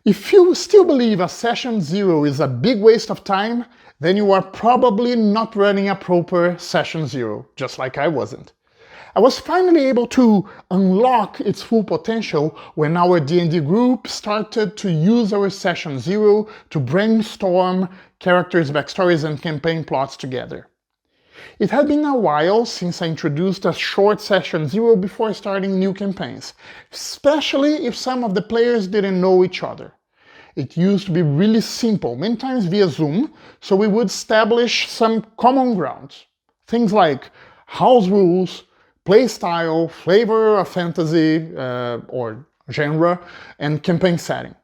If you still believe a session zero is a big waste of time, then you are probably not running a proper session zero, just like I wasn't. I was finally able to unlock its full potential when our D&D group started to use our session zero to brainstorm characters, backstories, and campaign plots together. It had been a while since I introduced a short session zero before starting new campaigns, especially if some of the players didn't know each other. It used to be really simple, many times via Zoom, so we would establish some common grounds. Things like house rules, playstyle, flavor of fantasy or genre, and campaign setting.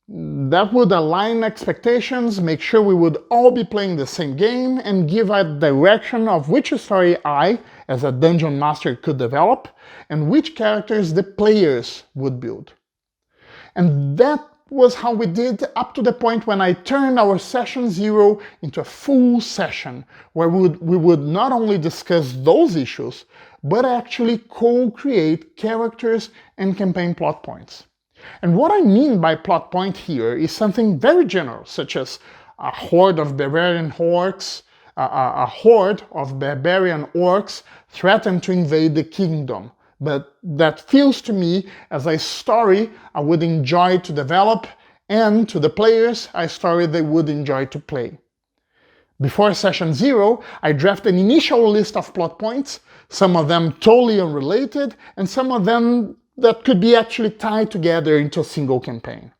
That would align expectations, make sure we would all be playing the same game, and give a direction of which story I, as a dungeon master, could develop, and which characters the players would build. And that was how we did up to the point when I turned our session zero into a full session, where we would not only discuss those issues, but actually co-create characters and campaign plot points. And what I mean by plot point here is something very general, such as a horde of barbarian orcs, threaten to invade the kingdom. But that feels to me as a story I would enjoy to develop, and to the players, a story they would enjoy to play. Before session zero, I drafted an initial list of plot points, some of them totally unrelated, and some of them that could be actually tied together into a single campaign.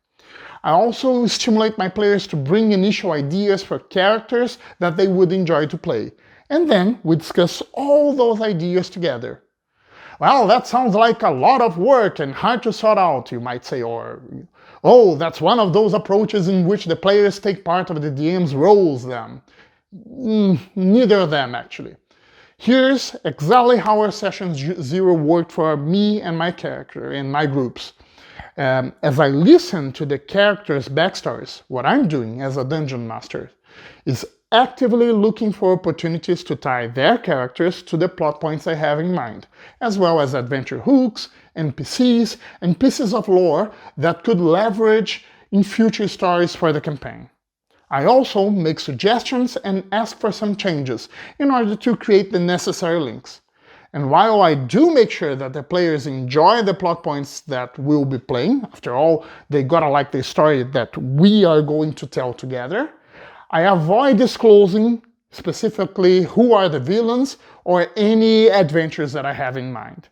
I also stimulate my players to bring initial ideas for characters that they would enjoy to play, and then we discuss all those ideas together. Well, that sounds like a lot of work and hard to sort out, you might say, or, oh, that's one of those approaches in which the players take part of the DM's roles then. Neither of them, actually. Here's exactly how our session zero worked for me and my character in my groups. As I listen to the characters' backstories, what I'm doing as a dungeon master is actively looking for opportunities to tie their characters to the plot points I have in mind, as well as adventure hooks, NPCs, and pieces of lore that could leverage in future stories for the campaign. I also make suggestions and ask for some changes in order to create the necessary links. And while I do make sure that the players enjoy the plot points that we'll be playing, after all, they gotta like the story that we are going to tell together, I avoid disclosing specifically who are the villains or any adventures that I have in mind.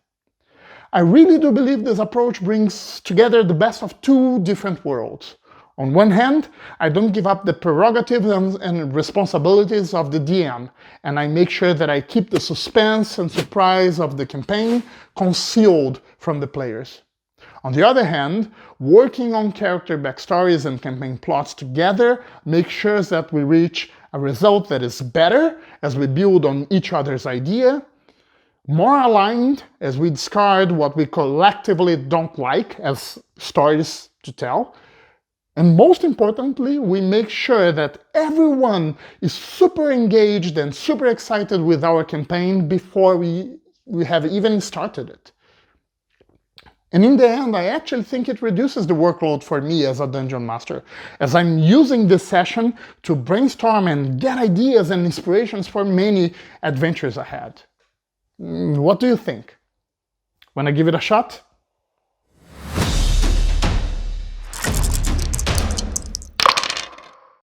I really do believe this approach brings together the best of two different worlds. On one hand, I don't give up the prerogatives and responsibilities of the DM, and I make sure that I keep the suspense and surprise of the campaign concealed from the players. On the other hand, working on character backstories and campaign plots together makes sure that we reach a result that is better as we build on each other's idea, more aligned as we discard what we collectively don't like as stories to tell, and most importantly, we make sure that everyone is super engaged and super excited with our campaign before we have even started it. And in the end, I actually think it reduces the workload for me as a dungeon master, as I'm using this session to brainstorm and get ideas and inspirations for many adventures ahead. What do you think? Wanna give it a shot?